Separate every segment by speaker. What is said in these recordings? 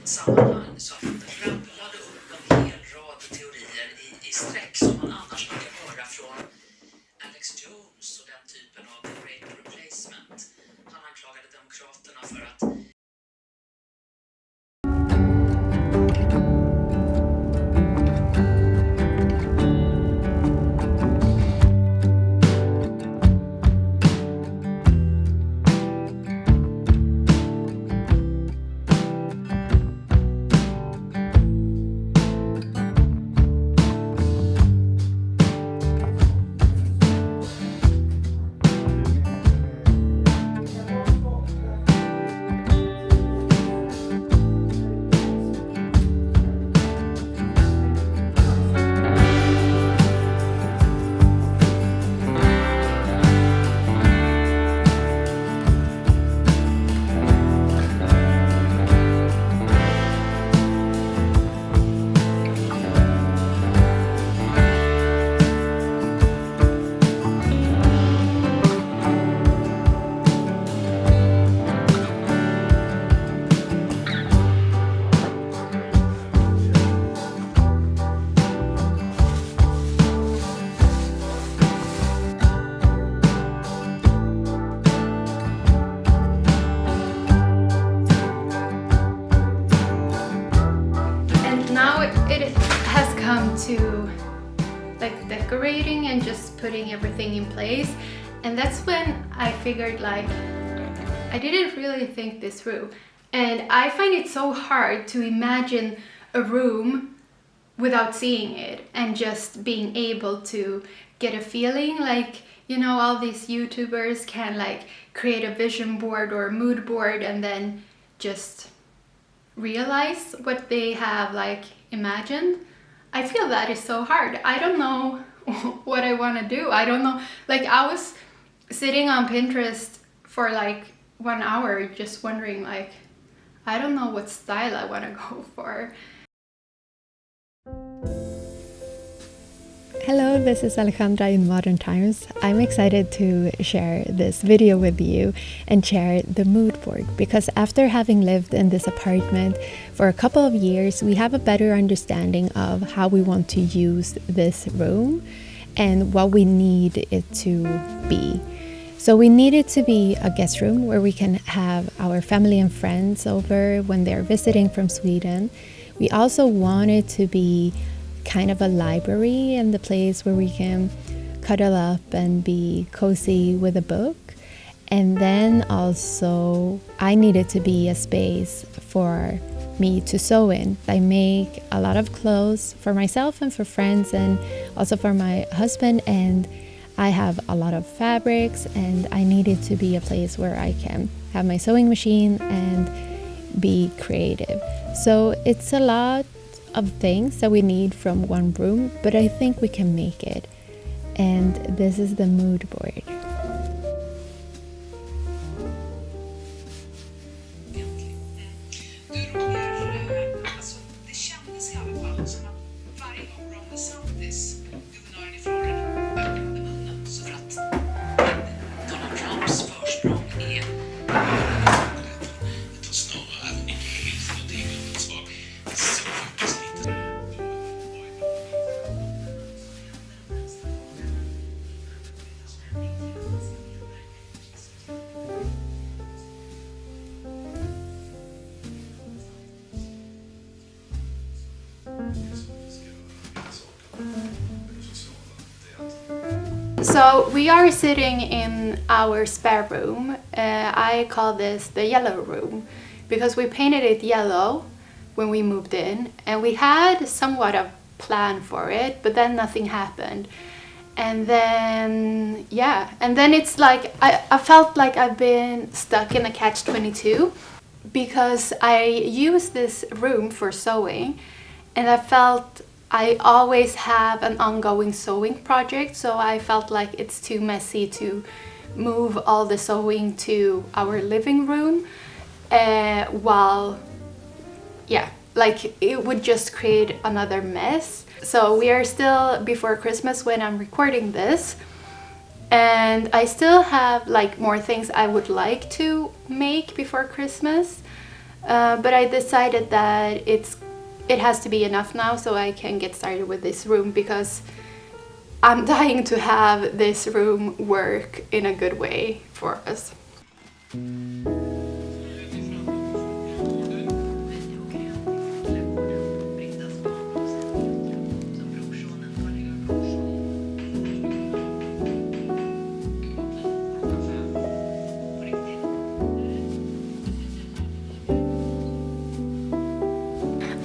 Speaker 1: sammanhang så att det ramlade upp en hel rad teorier i sträck som man annars brukar höra från Alex Jones och den typen av great replacement. Han anklagade demokraterna för att
Speaker 2: to like decorating and just putting everything in place, and that's when I figured like I didn't really think this through, and I find it so hard to imagine a room without seeing it and just being able to get a feeling. Like, you know, all these YouTubers can like create a vision board or a mood board and then just realize what they have like imagined. I feel that is so hard. I don't know what I want to do. I don't know. Like, I was sitting on Pinterest for like 1 hour just wondering like, I don't know what style I want to go for.
Speaker 3: Hello, this is Alejandra in Modern Times. I'm excited to share this video with you and share the mood board, because after having lived in this apartment for a couple of years, we have a better understanding of how we want to use this room and what we need it to be. So we need it to be a guest room where we can have our family and friends over when they're visiting from Sweden. We also want it to be kind of a library and the place where we can cuddle up and be cozy with a book. And then also I need it to be a space for me to sew in. I make a lot of clothes for myself and for friends and also for my husband, and I have a lot of fabrics, and I need it to be a place where I can have my sewing machine and be creative. So it's a lot of things that we need from one room, but I think we can make it. And this is the mood board.
Speaker 2: So we are sitting in our spare room. I call this the yellow room because we painted it yellow when we moved in, and we had somewhat of plan for it, but then nothing happened. And then it's like I felt like I've been stuck in a catch-22 because I use this room for sewing, and I felt I always have an ongoing sewing project, so I felt like it's too messy to move all the sewing to our living room, like it would just create another mess. So we are still before Christmas when I'm recording this, and I still have like more things I would like to make before Christmas. but I decided that it has to be enough now so I can get started with this room, because I'm dying to have this room work in a good way for us.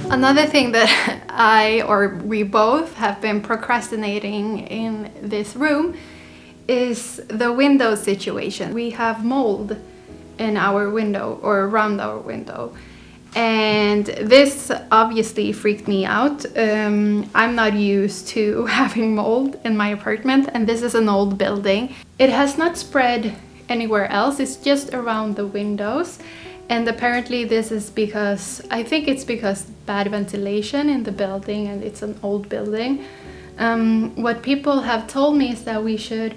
Speaker 2: Another thing that we both have been procrastinating in this room is the window situation. We have mold in our window, or around our window, and this obviously freaked me out. I'm not used to having mold in my apartment, and this is an old building. It has not spread anywhere else, it's just around the windows. And apparently this is because, I think it's because bad ventilation in the building, and it's an old building. What people have told me is that we should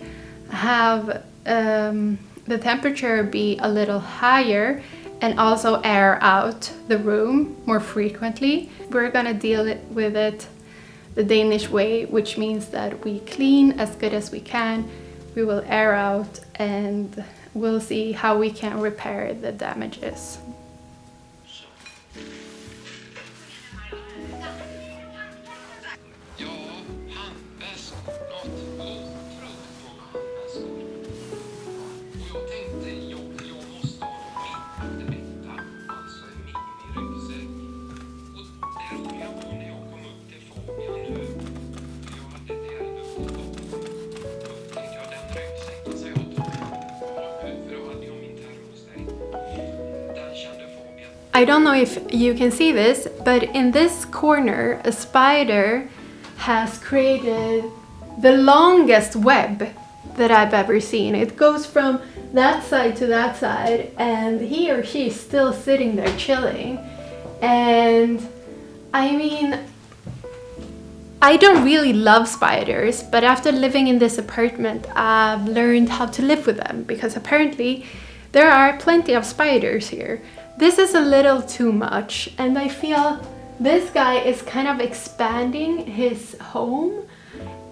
Speaker 2: have the temperature be a little higher and also air out the room more frequently. We're gonna deal with it the Danish way, which means that we clean as good as we can, we will air out, and we'll see how we can repair the damages. I don't know if you can see this, but in this corner, a spider has created the longest web that I've ever seen. It goes from that side to that side, and he or she is still sitting there chilling. And I mean, I don't really love spiders, but after living in this apartment, I've learned how to live with them, because apparently there are plenty of spiders here. This is a little too much, and I feel this guy is kind of expanding his home,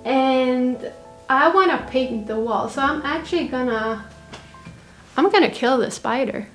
Speaker 2: and I want to paint the wall, so I'm gonna kill the spider.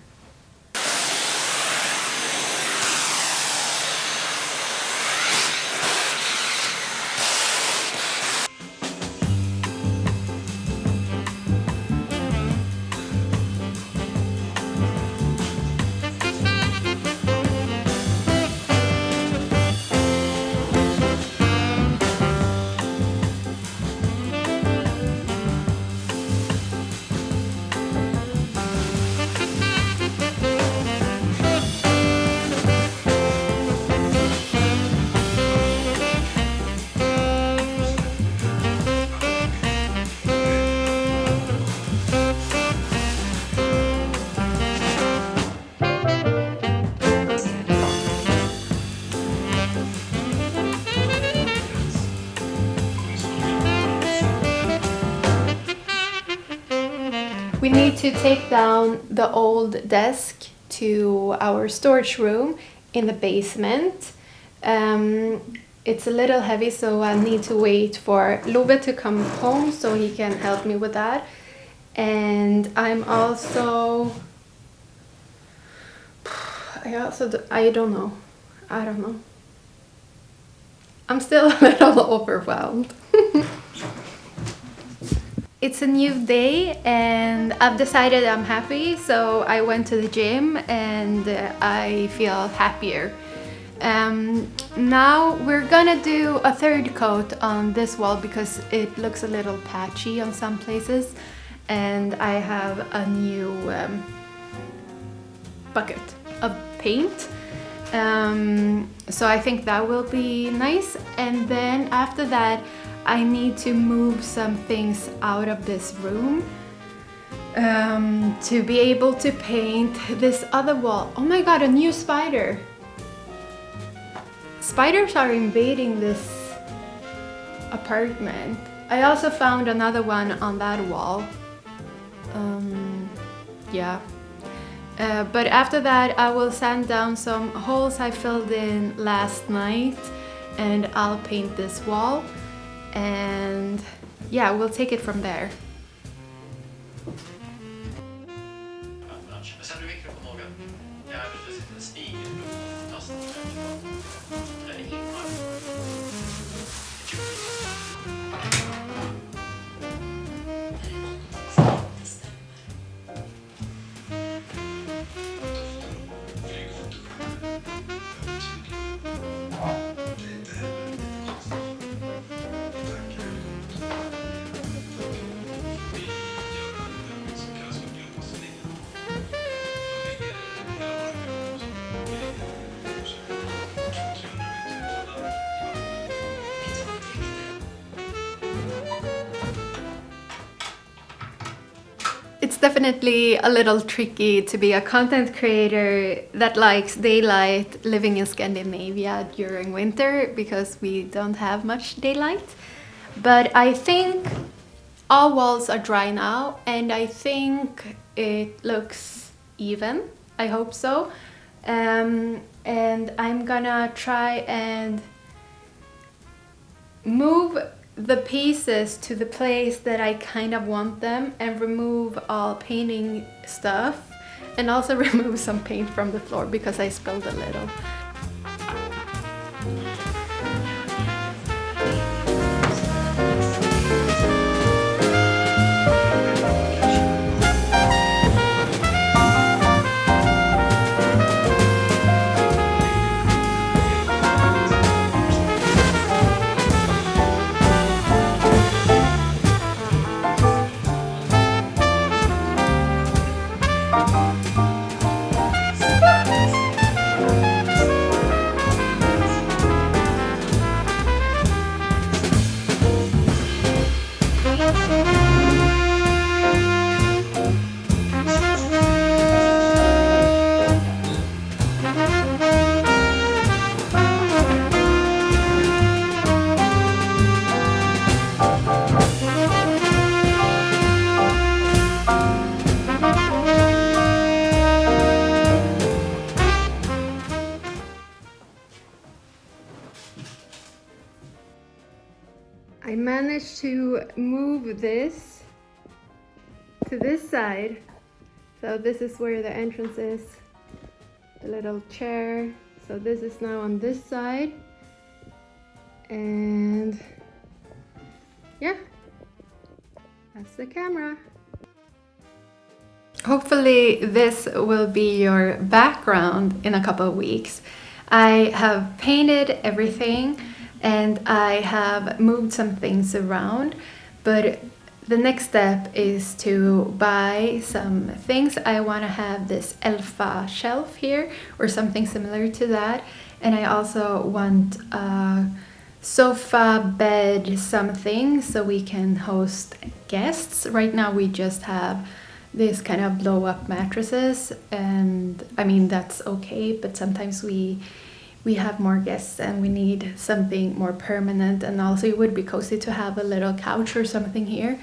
Speaker 2: We need to take down the old desk to our storage room in the basement. It's a little heavy, so I need to wait for Love to come home so he can help me with that. And I don't know. I'm still a little overwhelmed. It's a new day and I've decided I'm happy, so I went to the gym and I feel happier. Now we're gonna do a third coat on this wall because it looks a little patchy on some places, and I have a new bucket of paint. So I think that will be nice, and then after that I need to move some things out of this room to be able to paint this other wall. Oh my god, a new spider! Spiders are invading this apartment. I also found another one on that wall. Yeah. But after that I will sand down some holes I filled in last night, and I'll paint this wall, and yeah, we'll take it from there. It's definitely a little tricky to be a content creator that likes daylight living in Scandinavia during winter because we don't have much daylight. But I think all walls are dry now, and I think it looks even. I hope so. And I'm gonna try and move the pieces to the place that I kind of want them and remove all painting stuff, and also remove some paint from the floor because I spilled a little. I managed to move this to this side. So this is where the entrance is, the little chair. So this is now on this side. And yeah, that's the camera. Hopefully this will be your background in a couple of weeks. I have painted everything and I have moved some things around, but the next step is to buy some things. I want to have this Elfa shelf here or something similar to that, and I also want a sofa, bed, something so we can host guests. Right now we just have this kind of blow up mattresses, and I mean that's okay, but sometimes we have more guests and we need something more permanent, and also it would be cozy to have a little couch or something here.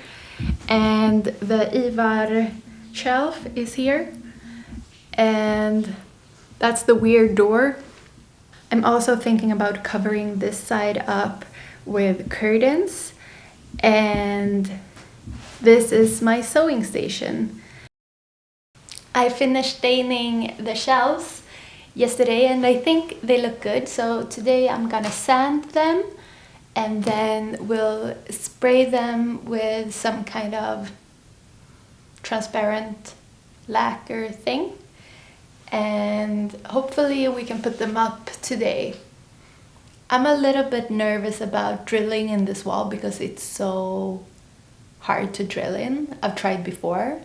Speaker 2: And the Ivar shelf is here, and that's the weird door. I'm also thinking about covering this side up with curtains, and this is my sewing station. I finished staining the shelves yesterday and I think they look good, so today I'm gonna sand them and then we'll spray them with some kind of transparent lacquer thing, and hopefully we can put them up today. I'm a little bit nervous about drilling in this wall because it's so hard to drill in. I've tried before.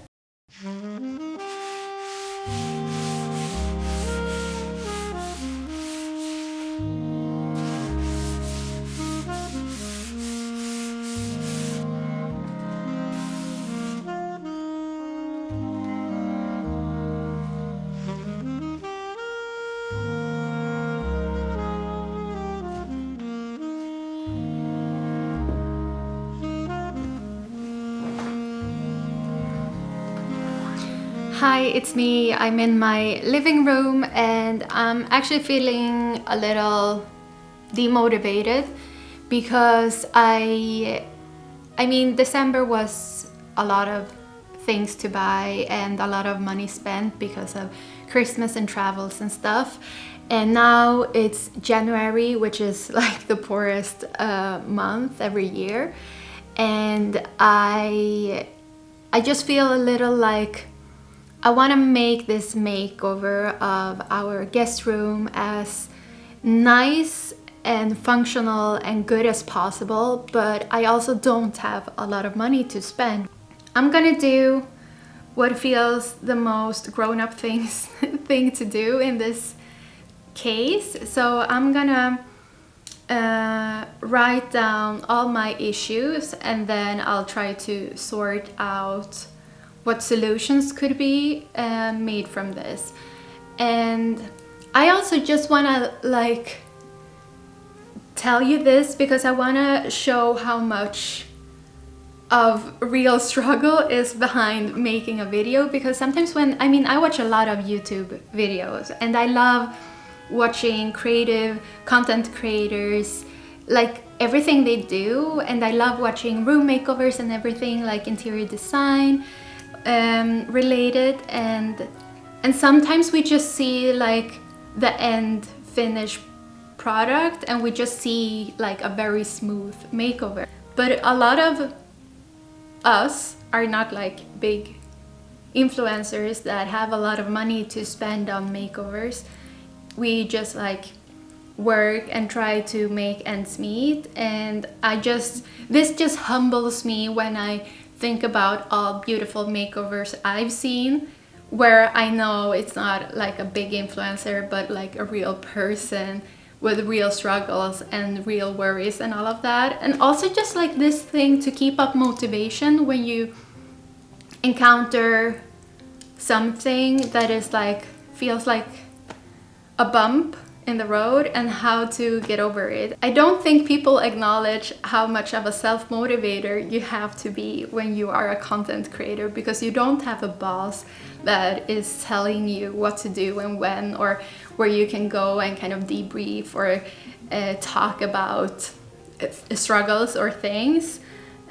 Speaker 2: Hi, it's me. I'm in my living room and I'm actually feeling a little demotivated because I mean December was a lot of things to buy and a lot of money spent because of Christmas and travels and stuff. And now it's January, which is like the poorest month every year. And I just feel a little like I want to make this makeover of our guest room as nice and functional and good as possible, but I also don't have a lot of money to spend. I'm gonna do what feels the most grown-up thing to do in this case. So I'm gonna write down all my issues and then I'll try to sort out what solutions could be made from this. And I also just want to like tell you this because I want to show how much of real struggle is behind making a video, because sometimes I watch a lot of YouTube videos and I love watching creative content creators, like everything they do, and I love watching room makeovers and everything like interior design related, and sometimes we just see like the end finished product and we just see like a very smooth makeover. But a lot of us are not like big influencers that have a lot of money to spend on makeovers. We just like work and try to make ends meet, and this just humbles me when I think about all beautiful makeovers I've seen, where I know it's not like a big influencer but like a real person with real struggles and real worries and all of that. And also just like this thing to keep up motivation when you encounter something that is like feels like a bump in the road and how to get over it. I don't think people acknowledge how much of a self-motivator you have to be when you are a content creator, because you don't have a boss that is telling you what to do and when, or where you can go and kind of debrief or talk about struggles or things.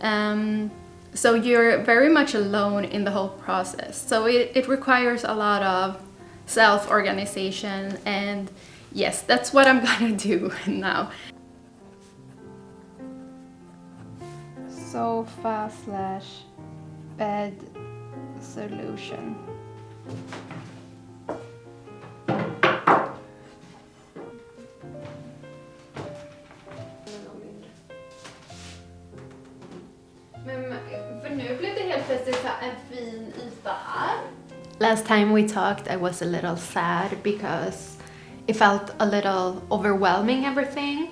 Speaker 2: So you're very much alone in the whole process. So it requires a lot of self-organization, and yes, that's what I'm gonna do now. Sofa/bed solution. För nu blev det helt plötsligt en fin yta här. Last time we talked, I was a little sad because it felt a little overwhelming, everything.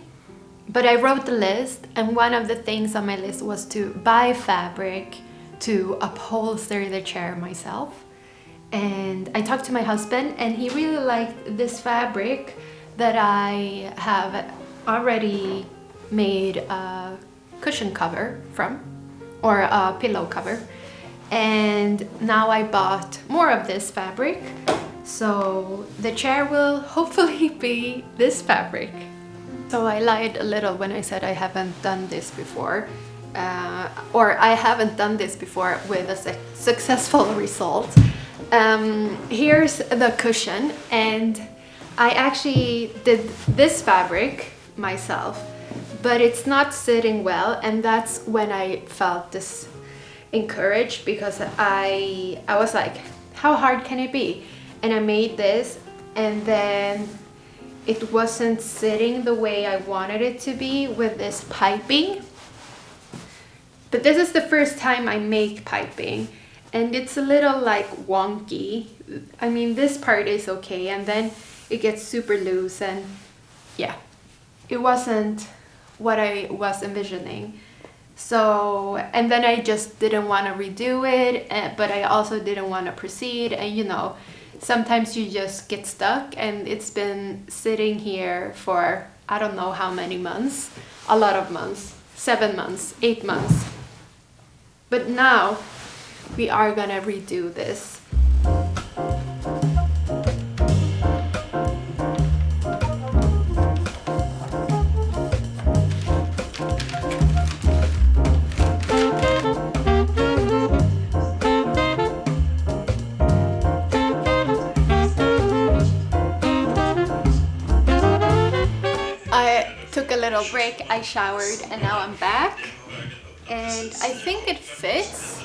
Speaker 2: But I wrote the list, and one of the things on my list was to buy fabric to upholster the chair myself. And I talked to my husband and he really liked this fabric that I have already made a cushion cover from, or a pillow cover. And now I bought more of this fabric, so the chair will hopefully be this fabric. So I lied a little when I said I haven't done this before, or I haven't done this before with a successful result. Here's the cushion, and I actually did this fabric myself, but it's not sitting well, and that's when I felt this encouraged, because I was like, how hard can it be? And I made this, and then it wasn't sitting the way I wanted it to be with this piping. But this is the first time I make piping, and it's a little like wonky. I mean, this part is okay, and then it gets super loose, and yeah, it wasn't what I was envisioning. So, and then I just didn't want to redo it, but I also didn't want to proceed. And you know, sometimes you just get stuck, and it's been sitting here for I don't know how many months, a lot of months, 7 months, 8 months. But now we are gonna redo this. took a little break, I showered, and now I'm back. And I think it fits.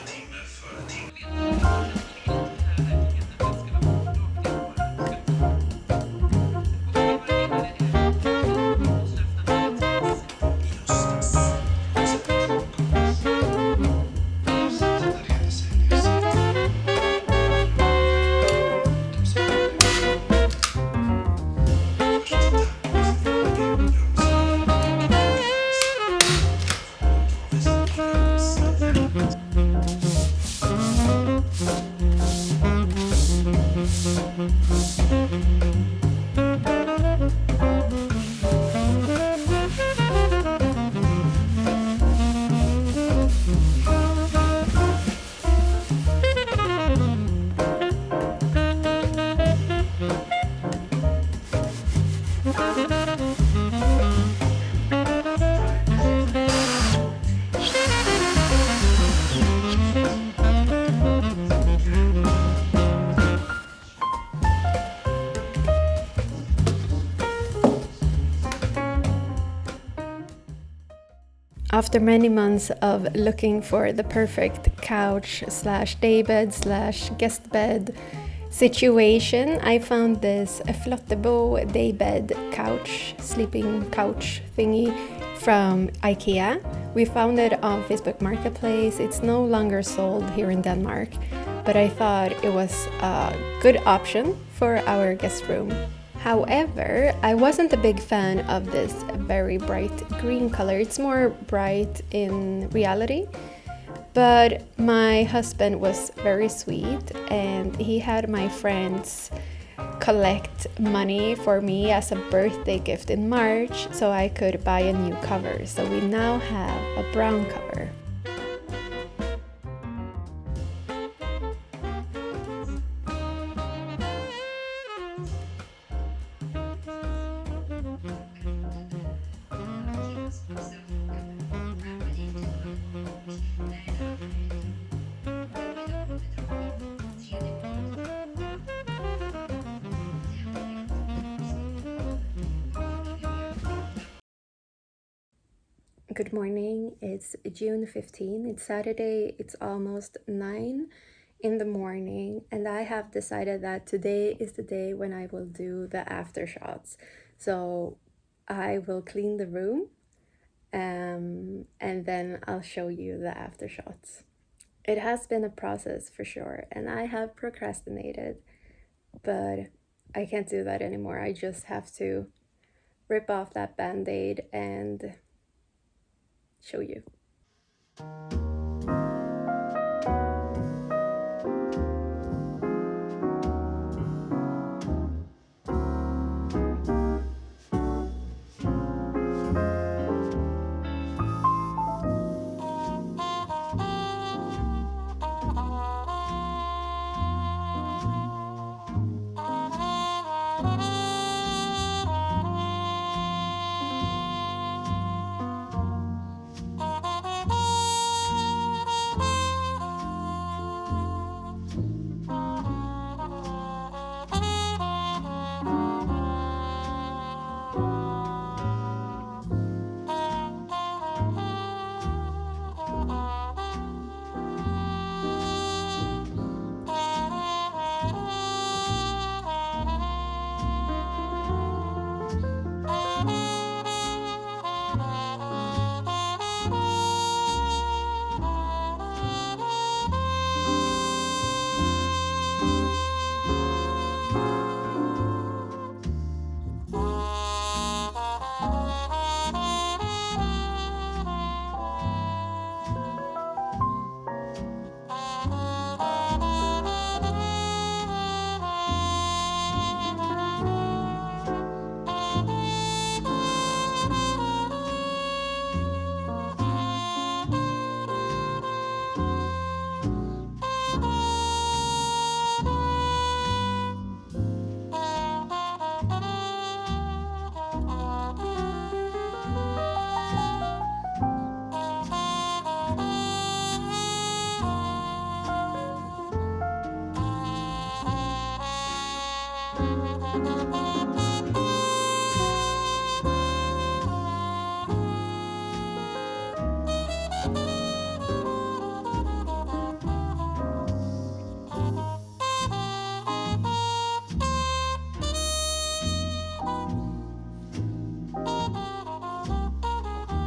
Speaker 3: After many months of looking for the perfect couch slash daybed slash guest bed situation, I found this Flottebo daybed couch, sleeping couch thingy from IKEA. We found it on Facebook Marketplace. It's no longer sold here in Denmark, but I thought it was a good option for our guest room. However, I wasn't a big fan of this very bright green color. It's more bright in reality. But my husband was very sweet and he had my friends collect money for me as a birthday gift in March so I could buy a new cover. So we now have a brown cover. Good morning, it's June 15, it's Saturday, it's almost 9 in the morning, and I have decided that today is the day when I will do the after shots. So I will clean the room and then I'll show you the after shots. It has been a process for sure, and I have procrastinated, but I can't do that anymore. I just have to rip off that band-aid and show you.